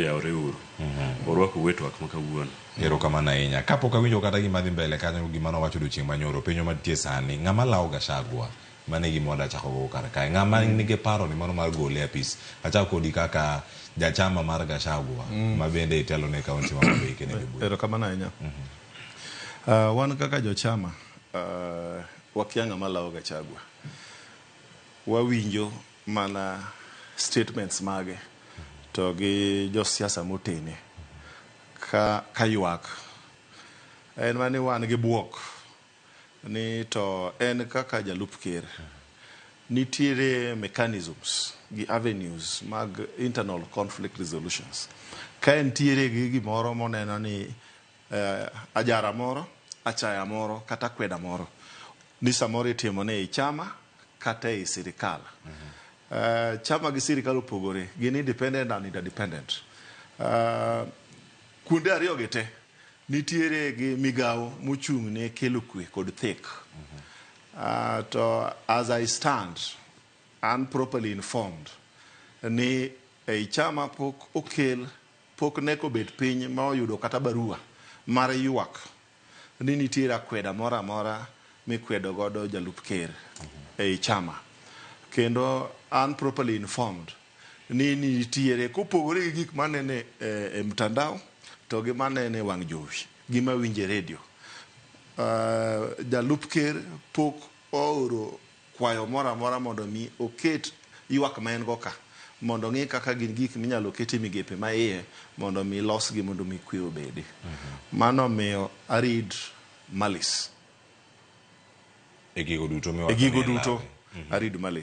ya oreuru orwako wetu ak makawuono ero kamana ahinya kapok awinjo kata gima dhi mbele kanyo gima nowacho odiochieng' manyoro penjo mantie sani ng'ama lawo Gachagua mane gima wada chako go kar kae ng'ama nigi paro ni mano mar gole apis achako kodi kaka jachama mar Gachagua ma bende itelo ne kaunti ma Homabay kene Webuye. Ero kamana ahinya wan kaka jochama wakia ng'ama lawo Gachagua wawinjo mana statements mage to gi josiasa motene ka ywak en mane wan gi buok ni to en kaka jalup ker nitiere mechanisms gi avenues mag internal conflict resolutions ka entiere gi gimoro moneno ni ajara moro achaya moro kata kweda moro ni samoro itimone e chama kata e sirikal. Chama gi sirikal opogore gin independent and interdependent. Kuonde ariyo gite nitiere gi migawo mochung' ne kelo kwe kod thek. To as I stand unproperly informed ni e chama pok neko bet piny ma oyudo kata barua mar ywak ni nitiere akweda mora mora mikwedo godo jalup ker e chama. Kendo unproperly informed ni nitiere kopogore gi gik manene e mtandao to gi manene wang' jowi gima winje radio. Jalup ker pok ooro kwayo mora mora mondo mi oket ywak ma en go ka mondo ng'i kaka gin gik minyalo keti migepe ma iye mondo mi losgi mondo mi kwe obedi. Mano miyo arid malis e gigo duto arid malis